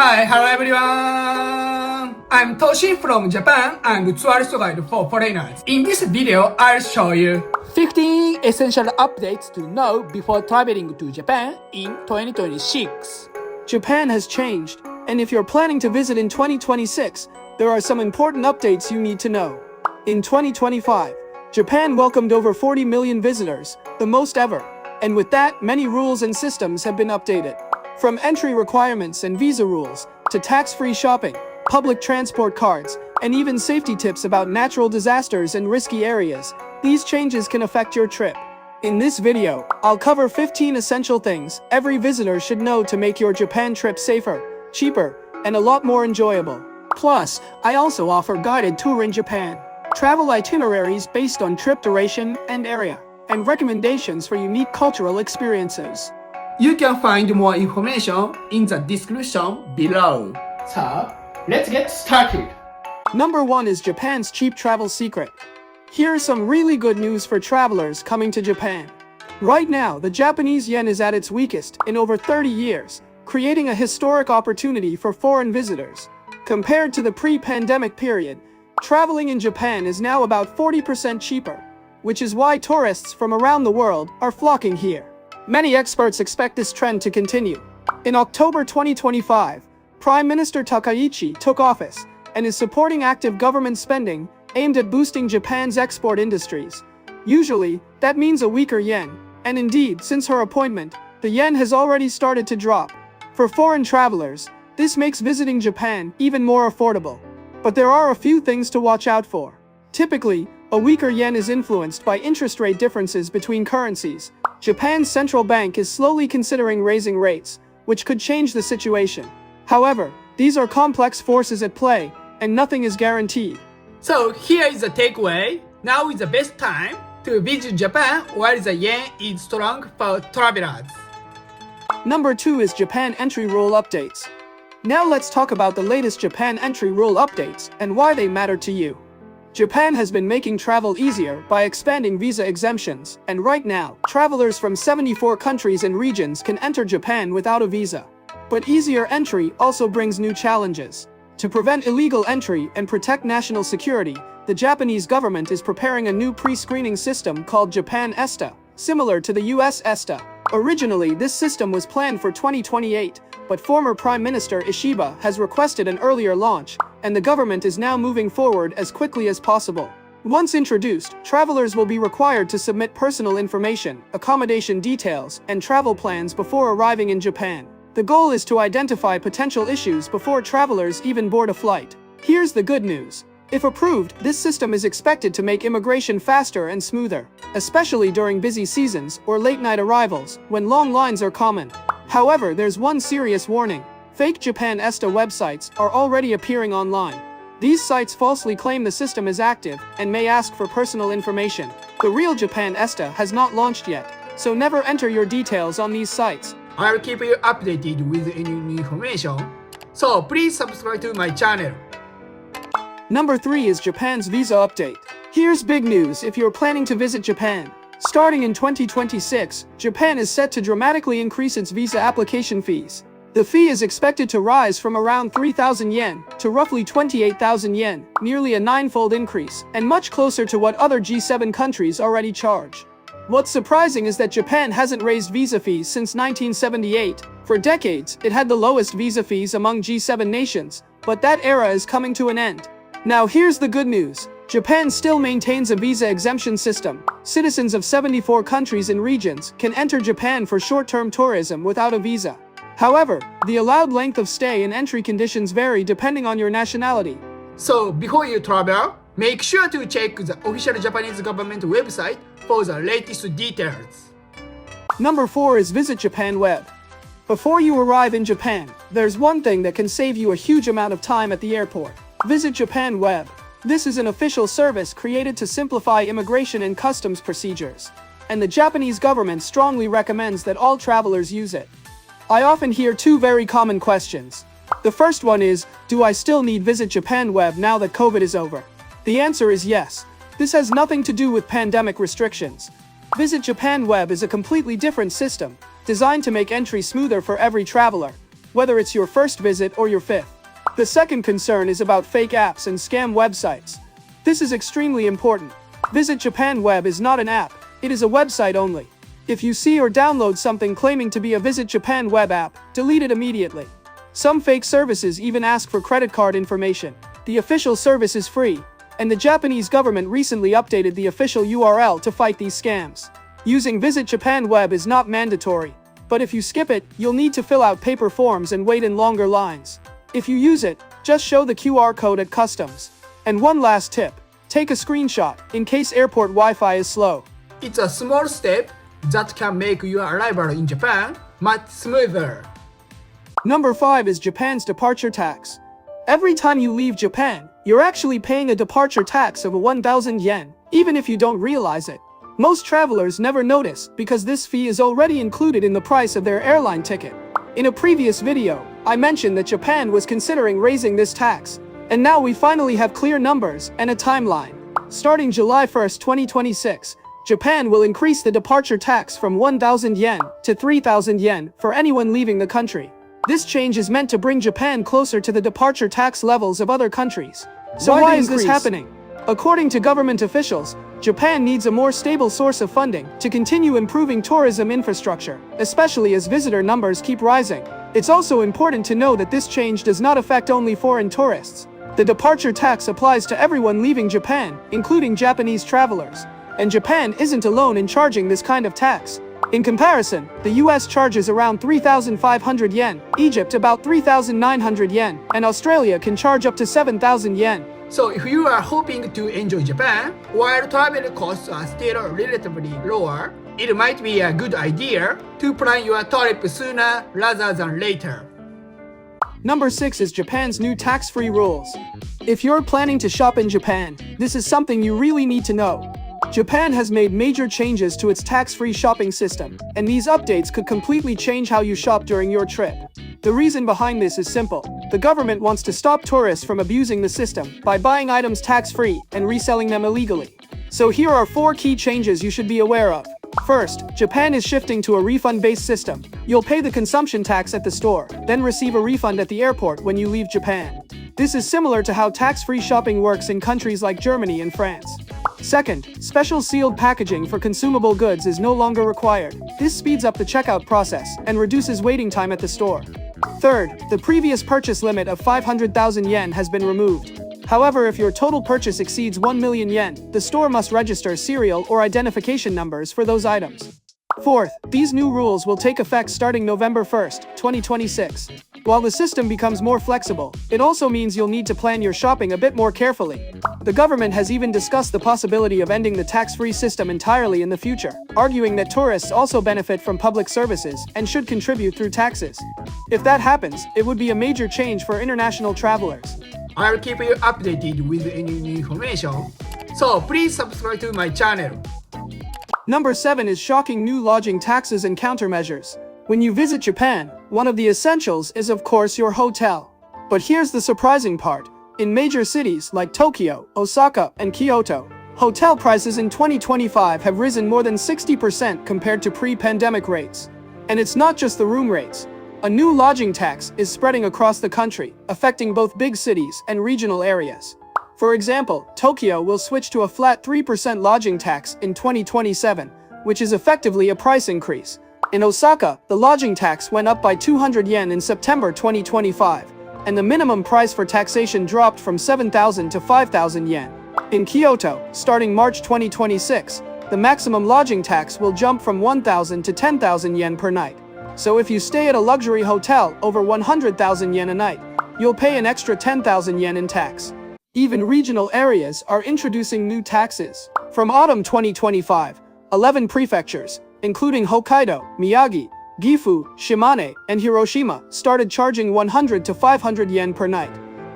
Hi, hello everyone! I'm Toshi from Japan and tourist guide for foreigners. In this video, I'll show you 15 essential updates to know before traveling to Japan in 2026. Japan has changed, and if you're planning to visit in 2026, there are some important updates you need to know. In 2025, Japan welcomed over 40 million visitors, the most ever, and with that, many rules and systems have been updated. From entry requirements and visa rules, to tax-free shopping, public transport cards, and even safety tips about natural disasters and risky areas, these changes can affect your trip. In this video, I'll cover 15 essential things every visitor should know to make your Japan trip safer, cheaper, and a lot more enjoyable. Plus, I also offer guided tour in Japan, travel itineraries based on trip duration and area, and recommendations for unique cultural experiences. You can find more information in the description below. So, let's get started. Number 1 is Japan's cheap travel secret. Here's some really good news for travelers coming to Japan. Right now, the Japanese yen is at its weakest in over 30 years, creating a historic opportunity for foreign visitors. Compared to the pre-pandemic period, traveling in Japan is now about 40% cheaper, which is why tourists from around the world are flocking here. Many experts expect this trend to continue. In October 2025, Prime Minister Takaichi took office and is supporting active government spending aimed at boosting Japan's export industries. Usually, that means a weaker yen, and indeed, since her appointment, the yen has already started to drop. For foreign travelers, this makes visiting Japan even more affordable. But there are a few things to watch out for. Typically, a weaker yen is influenced by interest rate differences between currencies. Japan's central bank is slowly considering raising rates, which could change the situation. However, these are complex forces at play, and nothing is guaranteed. So here is the takeaway. Now is the best time to visit Japan while the yen is strong for travelers. Number 2 is Japan entry rule updates. Now let's talk about the latest Japan entry rule updates and why they matter to you. Japan has been making travel easier by expanding visa exemptions, and right now, travelers from 74 countries and regions can enter Japan without a visa. But easier entry also brings new challenges. To prevent illegal entry and protect national security, the Japanese government is preparing a new pre-screening system called Japan ESTA, similar to the US ESTA. Originally, this system was planned for 2028, but former Prime Minister Ishiba has requested an earlier launch, and the government is now moving forward as quickly as possible. Once introduced, travelers will be required to submit personal information, accommodation details, and travel plans before arriving in Japan. The goal is to identify potential issues before travelers even board a flight. Here's the good news. If approved, this system is expected to make immigration faster and smoother, especially during busy seasons or late-night arrivals, when long lines are common. However, there's one serious warning. Fake Japan ESTA websites are already appearing online. These sites falsely claim the system is active and may ask for personal information. The real Japan ESTA has not launched yet, so never enter your details on these sites. I'll keep you updated with any new information, so please subscribe to my channel. Number 3 is Japan's visa update. Here's big news if you're planning to visit Japan. Starting in 2026, Japan is set to dramatically increase its visa application fees. The fee is expected to rise from around 3,000 yen to roughly 28,000 yen, nearly a 9-fold increase, and much closer to what other G7 countries already charge. What's surprising is that Japan hasn't raised visa fees since 1978. For decades, it had the lowest visa fees among G7 nations, but that era is coming to an end. Now here's the good news. Japan still maintains a visa exemption system. Citizens of 74 countries and regions can enter Japan for short-term tourism without a visa. However, the allowed length of stay and entry conditions vary depending on your nationality. So before you travel, make sure to check the official Japanese government website for the latest details. Number 4 is Visit Japan Web. Before you arrive in Japan, there's one thing that can save you a huge amount of time at the airport. Visit Japan Web. This is an official service created to simplify immigration and customs procedures, and the Japanese government strongly recommends that all travelers use it. I often hear two very common questions. The first one is, do I still need Visit Japan Web now that COVID is over? The answer is yes. This has nothing to do with pandemic restrictions. Visit Japan Web is a completely different system, designed to make entry smoother for every traveler. whether it's your first visit or your fifth. The second concern is about fake apps and scam websites. This is extremely important. Visit Japan Web is not an app, it is a website only. If you see or download something claiming to be a Visit Japan Web app, delete it immediately. Some fake services even ask for credit card information. The official service is free, and the Japanese government recently updated the official URL to fight these scams. Using Visit Japan Web is not mandatory, but if you skip it, you'll need to fill out paper forms and wait in longer lines. If you use it, just show the QR code at customs. And one last tip, take a screenshot in case airport Wi-Fi is slow. It's a small step that can make your arrival in Japan much smoother. Number 5 is Japan's departure tax. Every time you leave Japan, you're actually paying a departure tax of 1,000 yen, even if you don't realize it. Most travelers never notice because this fee is already included in the price of their airline ticket. In a previous video, I mentioned that Japan was considering raising this tax, and now we finally have clear numbers and a timeline. Starting July 1, 2026, Japan will increase the departure tax from 1,000 yen to 3,000 yen for anyone leaving the country. This change is meant to bring Japan closer to the departure tax levels of other countries. So why is this happening? According to government officials, Japan needs a more stable source of funding to continue improving tourism infrastructure, especially as visitor numbers keep rising. It's also important to know that this change does not affect only foreign tourists. The departure tax applies to everyone leaving Japan, including Japanese travelers. And Japan isn't alone in charging this kind of tax. In comparison, the US charges around 3,500 yen, Egypt about 3,900 yen, and Australia can charge up to 7,000 yen. So if you are hoping to enjoy Japan, while travel costs are still relatively lower, it might be a good idea to plan your trip sooner rather than later. Number 6 is Japan's new tax-free rules. If you're planning to shop in Japan, this is something you really need to know. Japan has made major changes to its tax-free shopping system, and these updates could completely change how you shop during your trip. The reason behind this is simple. The government wants to stop tourists from abusing the system by buying items tax-free and reselling them illegally. So here are 4 key changes you should be aware of. First, Japan is shifting to a refund-based system. You'll pay the consumption tax at the store, then receive a refund at the airport when you leave Japan. This is similar to how tax-free shopping works in countries like Germany and France. Second, special sealed packaging for consumable goods is no longer required. This speeds up the checkout process and reduces waiting time at the store. Third, the previous purchase limit of 500,000 yen has been removed. However, if your total purchase exceeds 1 million yen, the store must register serial or identification numbers for those items. Fourth, these new rules will take effect starting November 1, 2026. While the system becomes more flexible, it also means you'll need to plan your shopping a bit more carefully. The government has even discussed the possibility of ending the tax-free system entirely in the future, arguing that tourists also benefit from public services and should contribute through taxes. If that happens, it would be a major change for international travelers. I'll keep you updated with any new information, so please subscribe to my channel. Number 7 is shocking new lodging taxes and countermeasures. When you visit Japan, one of the essentials is of course your hotel. But here's the surprising part. In major cities like Tokyo, Osaka, and Kyoto, hotel prices in 2025 have risen more than 60% compared to pre-pandemic rates. And it's not just the room rates. A new lodging tax is spreading across the country, affecting both big cities and regional areas. For example, Tokyo will switch to a flat 3% lodging tax in 2027, which is effectively a price increase. In Osaka, the lodging tax went up by 200 yen in September 2025, and the minimum price for taxation dropped from 7,000 to 5,000 yen. In Kyoto, starting March 2026, the maximum lodging tax will jump from 1,000 to 10,000 yen per night. So if you stay at a luxury hotel over 100,000 yen a night, you'll pay an extra 10,000 yen in tax. Even regional areas are introducing new taxes. From autumn 2025, 11 prefectures, including Hokkaido, Miyagi, Gifu, Shimane, and Hiroshima, started charging 100 to 500 yen per night.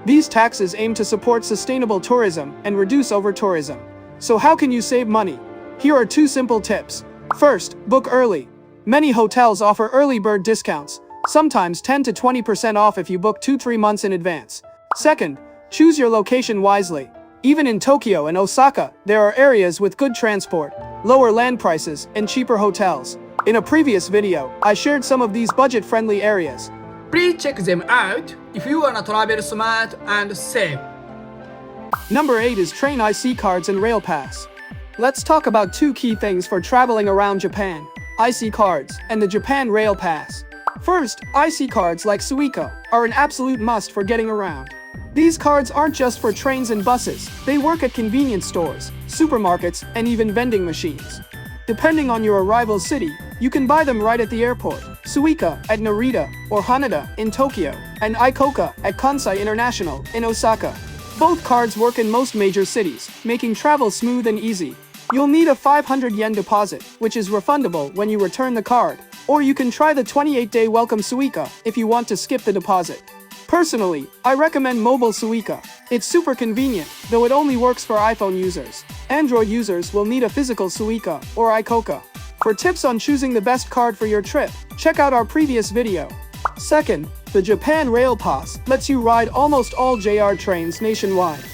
These taxes aim to support sustainable tourism and reduce over-tourism. So how can you save money? Here are 2 simple tips. First, book early. Many hotels offer early bird discounts, sometimes 10 to 20% off if you book 2-3 months in advance. Second, choose your location wisely. Even in Tokyo and Osaka, there are areas with good transport, lower land prices, and cheaper hotels. In a previous video, I shared some of these budget-friendly areas. Please check them out if you wanna travel smart and safe. Number 8 is train IC cards and rail pass. Let's talk about two key things for traveling around Japan: IC cards and the Japan Rail Pass. First, IC cards like Suica are an absolute must for getting around. These cards aren't just for trains and buses, they work at convenience stores, supermarkets, and even vending machines. Depending on your arrival city, you can buy them right at the airport: Suica at Narita or Haneda in Tokyo, and Ikoka at Kansai International in Osaka. Both cards work in most major cities, making travel smooth and easy. You'll need a 500 yen deposit, which is refundable when you return the card, or you can try the 28-day welcome Suica if you want to skip the deposit. Personally, I recommend mobile Suica. It's super convenient, though it only works for iPhone users. Android users will need a physical Suica or Ikoka. For tips on choosing the best card for your trip, check out our previous video. Second, the Japan Rail Pass lets you ride almost all JR trains nationwide.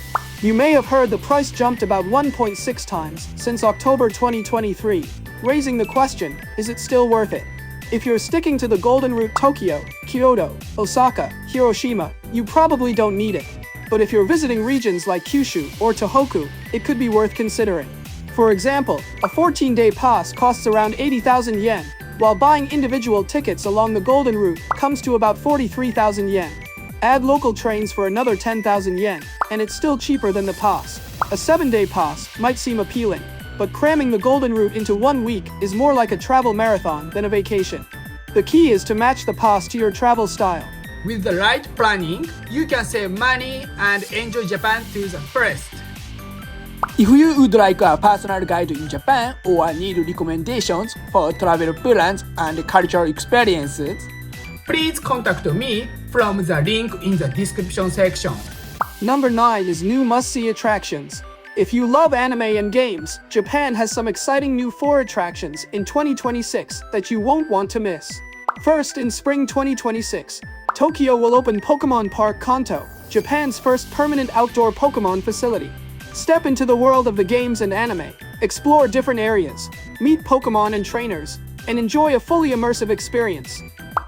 You may have heard the price jumped about 1.6 times since October 2023, raising the question, is it still worth it? If you're sticking to the Golden Route Tokyo, Kyoto, Osaka, Hiroshima, you probably don't need it. But if you're visiting regions like Kyushu or Tohoku, it could be worth considering. For example, a 14-day pass costs around 80,000 yen, while buying individual tickets along the Golden Route comes to about 43,000 yen. Add local trains for another 10,000 yen, and it's still cheaper than the pass. A 7-day pass might seem appealing, but cramming the Golden Route into 1 week is more like a travel marathon than a vacation. The key is to match the pass to your travel style. With the right planning, you can save money and enjoy Japan to the fullest. If you would like a personal guide in Japan or need recommendations for travel plans and cultural experiences, please contact me from the link in the description section. Number 9 is new must-see attractions. If you love anime and games, Japan has some exciting new 4 attractions in 2026 that you won't want to miss. First, in spring 2026, Tokyo will open Pokemon Park Kanto, Japan's first permanent outdoor Pokemon facility. Step into the world of the games and anime, explore different areas, meet Pokemon and trainers, and enjoy a fully immersive experience.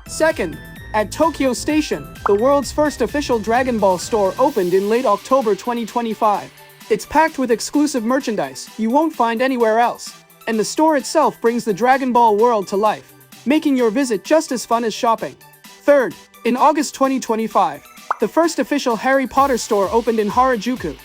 Second, at Tokyo Station, the world's first official Dragon Ball store opened in late October 2025. It's packed with exclusive merchandise you won't find anywhere else, and the store itself brings the Dragon Ball world to life, making your visit just as fun as shopping. Third, in August 2025, the first official Harry Potter store opened in Harajuku.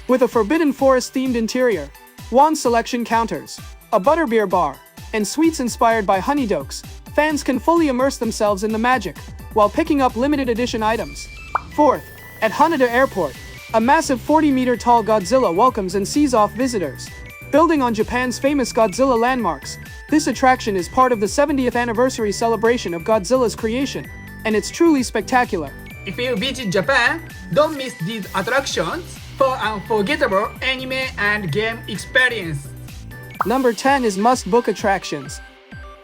With a Forbidden Forest-themed interior, wand selection counters, a butterbeer bar, and sweets inspired by honeydokes, fans can fully immerse themselves in the magic while picking up limited edition items. Fourth, at Haneda Airport, a massive 40-meter-tall Godzilla welcomes and sees off visitors. Building on Japan's famous Godzilla landmarks, this attraction is part of the 70th anniversary celebration of Godzilla's creation, and it's truly spectacular. If you visit Japan, don't miss these attractions for unforgettable anime and game experience. Number 10 is must-book attractions.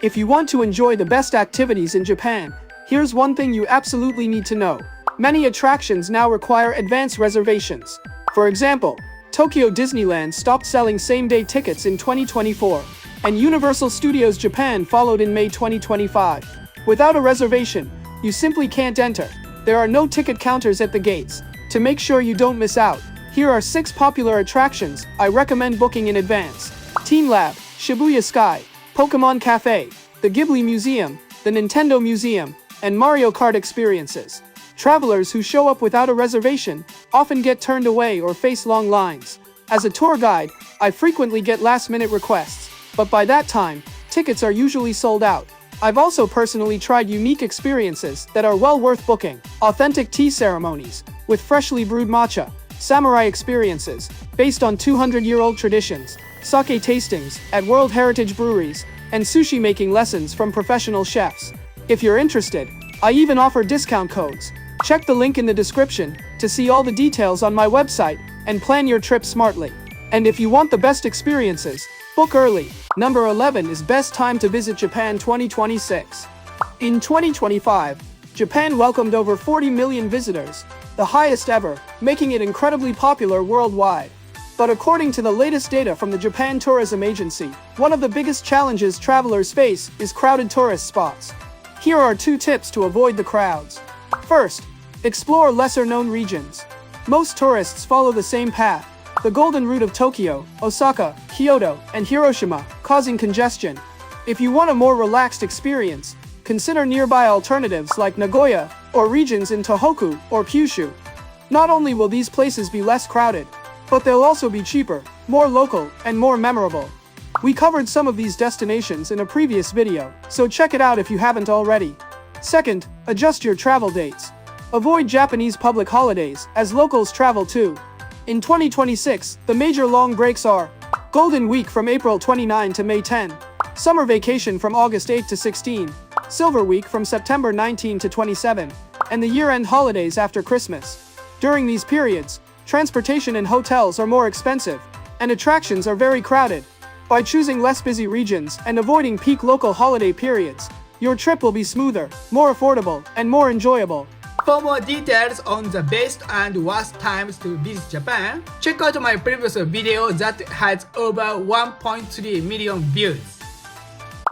If you want to enjoy the best activities in Japan, here's one thing you absolutely need to know. Many attractions now require advance reservations. For example, Tokyo Disneyland stopped selling same-day tickets in 2024, and Universal Studios Japan followed in May 2025. Without a reservation, you simply can't enter. There are no ticket counters at the gates. To make sure you don't miss out, here are 6 popular attractions I recommend booking in advance: Team Lab, Shibuya Sky, Pokemon Cafe, the Ghibli Museum, the Nintendo Museum, and Mario Kart experiences. Travelers who show up without a reservation often get turned away or face long lines. As a tour guide, I frequently get last-minute requests, but by that time, tickets are usually sold out. I've also personally tried unique experiences that are well worth booking: authentic tea ceremonies with freshly brewed matcha, samurai experiences based on 200-year-old traditions, sake tastings at World Heritage breweries, and sushi making lessons from professional chefs. If you're interested, I even offer discount codes. Check the link in the description to see all the details on my website and plan your trip smartly. And if you want the best experiences, book early. Number 11 is best time to visit Japan 2026. In 2025, Japan welcomed over 40 million visitors, the highest ever, making it incredibly popular worldwide. But according to the latest data from the Japan Tourism Agency, one of the biggest challenges travelers face is crowded tourist spots. Here are 2 tips to avoid the crowds. First, explore lesser-known regions. Most tourists follow the same path, the golden route of Tokyo, Osaka, Kyoto, and Hiroshima, causing congestion. If you want a more relaxed experience, consider nearby alternatives like Nagoya, or regions in Tohoku or Kyushu. Not only will these places be less crowded, but they'll also be cheaper, more local, and more memorable. We covered some of these destinations in a previous video, so check it out if you haven't already. Second, adjust your travel dates. Avoid Japanese public holidays, as locals travel too. In 2026, the major long breaks are Golden Week from April 29 to May 10, Summer Vacation from August 8 to 16, Silver Week from September 19 to 27, and the year-end holidays after Christmas. During these periods, transportation and hotels are more expensive, and attractions are very crowded. By choosing less busy regions and avoiding peak local holiday periods, your trip will be smoother, more affordable, and more enjoyable. For more details on the best and worst times to visit Japan, check out my previous video that has over 1.3 million views.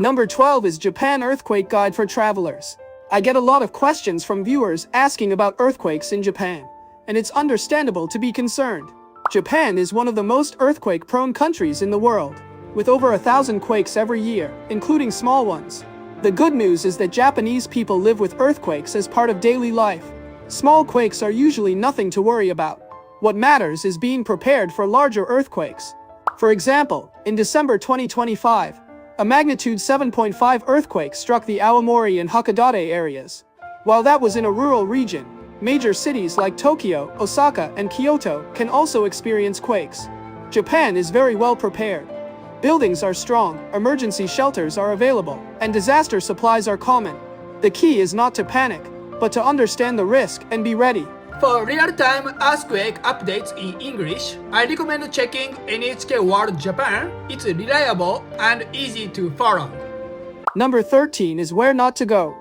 Number 12 is Japan Earthquake Guide for Travelers. I get a lot of questions from viewers asking about earthquakes in Japan, and it's understandable to be concerned. Japan is one of the most earthquake-prone countries in the world, with over 1,000 quakes every year, including small ones. The good news is that Japanese people live with earthquakes as part of daily life. Small quakes are usually nothing to worry about. What matters is being prepared for larger earthquakes. For example, in December 2025, a magnitude 7.5 earthquake struck the Aomori and Hakodate areas. While that was in a rural region, major cities like Tokyo, Osaka, and Kyoto can also experience quakes. Japan is very well prepared. Buildings are strong, emergency shelters are available, and disaster supplies are common. The key is not to panic, but to understand the risk and be ready. For real-time earthquake updates in English, I recommend checking NHK World Japan. It's reliable and easy to follow. Number 13 is where not to go.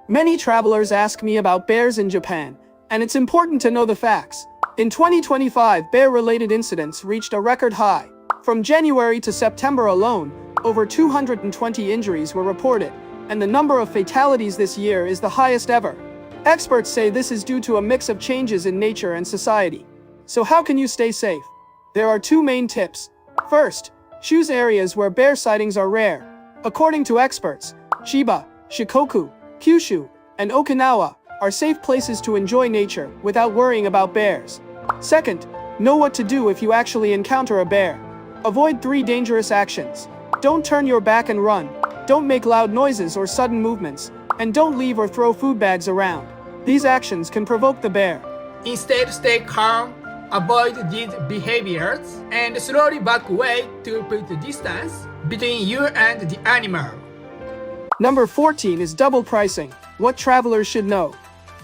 Many travelers ask me about bears in Japan, and it's important to know the facts. In 2025, bear-related incidents reached a record high. From January to September alone, over 220 injuries were reported, and the number of fatalities this year is the highest ever. Experts say this is due to a mix of changes in nature and society. So how can you stay safe? There are two main tips. First, choose areas where bear sightings are rare. According to experts, Chiba, Shikoku, Kyushu, and Okinawa are safe places to enjoy nature without worrying about bears. Second, know what to do if you actually encounter a bear. Avoid 3 dangerous actions. Don't turn your back and run. Don't make loud noises or sudden movements. And don't leave or throw food bags around. These actions can provoke the bear. Instead, stay calm, avoid these behaviors, and slowly back away to put the distance between you and the animal. Number 14 is double pricing. What travelers should know.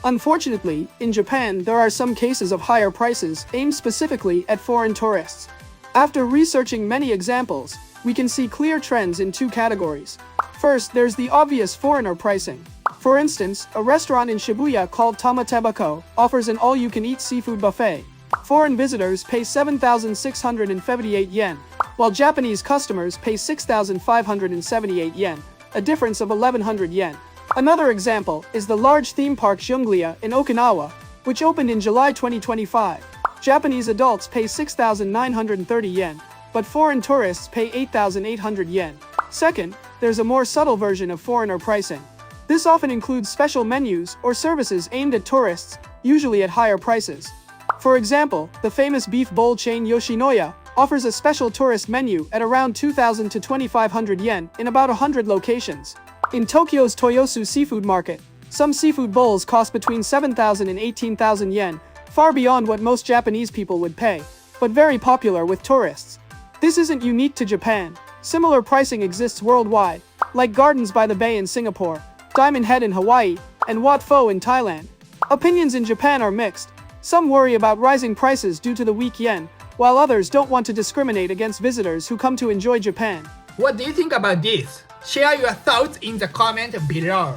Unfortunately, in Japan, there are some cases of higher prices aimed specifically at foreign tourists. After researching many examples, we can see clear trends in 2 categories. First, there's the obvious foreigner pricing. For instance, a restaurant in Shibuya called Tamatebako offers an all-you-can-eat seafood buffet. Foreign visitors pay 7,678 yen, while Japanese customers pay 6,578 yen, a difference of 1,100 yen. Another example is the large theme park Zhonglia in Okinawa, which opened in July 2025. Japanese adults pay 6,930 yen, but foreign tourists pay 8,800 yen. Second, there's a more subtle version of foreigner pricing. This often includes special menus or services aimed at tourists, usually at higher prices. For example, the famous beef bowl chain Yoshinoya offers a special tourist menu at around 2,000 to 2,500 yen in about 100 locations. In Tokyo's Toyosu Seafood Market, some seafood bowls cost between 7,000 and 18,000 yen, far beyond what most Japanese people would pay, but very popular with tourists. This isn't unique to Japan. Similar pricing exists worldwide, like Gardens by the Bay in Singapore, Diamond Head in Hawaii, and Wat Pho in Thailand. Opinions in Japan are mixed. Some worry about rising prices due to the weak yen, while others don't want to discriminate against visitors who come to enjoy Japan. What do you think about this? Share your thoughts in the comment below.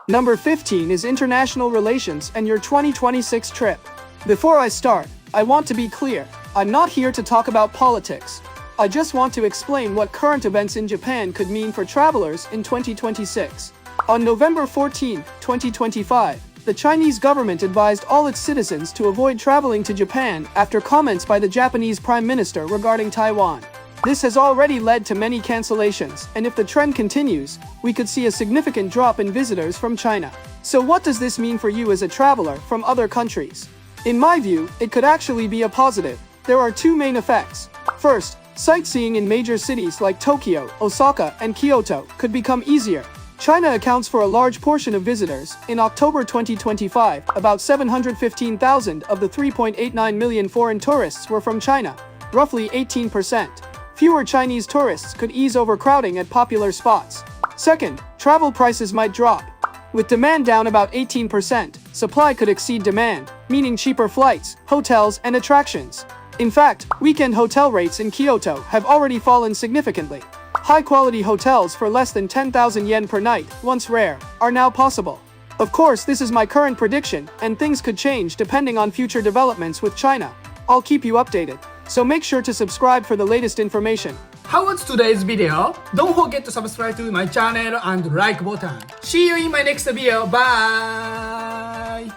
Number 15 is international relations and your 2026 trip. Before I start, I want to be clear. I'm not here to talk about politics. I just want to explain what current events in Japan could mean for travelers in 2026. On November 14, 2025, the Chinese government advised all its citizens to avoid traveling to Japan after comments by the Japanese Prime Minister regarding Taiwan. This has already led to many cancellations, and if the trend continues, we could see a significant drop in visitors from China. So what does this mean for you as a traveler from other countries? In my view, it could actually be a positive. There are two main effects. First, sightseeing in major cities like Tokyo, Osaka, and Kyoto could become easier. China accounts for a large portion of visitors. In October 2025, about 715,000 of the 3.89 million foreign tourists were from China, roughly 18%. Fewer Chinese tourists could ease overcrowding at popular spots. Second, travel prices might drop. With demand down about 18%, supply could exceed demand, meaning cheaper flights, hotels, and attractions. In fact, weekend hotel rates in Kyoto have already fallen significantly. High-quality hotels for less than 10,000 yen per night, once rare, are now possible. Of course, this is my current prediction, and things could change depending on future developments with China. I'll keep you updated, so make sure to subscribe for the latest information. How was today's video? Don't forget to subscribe to my channel and like button. See you in my next video. Bye!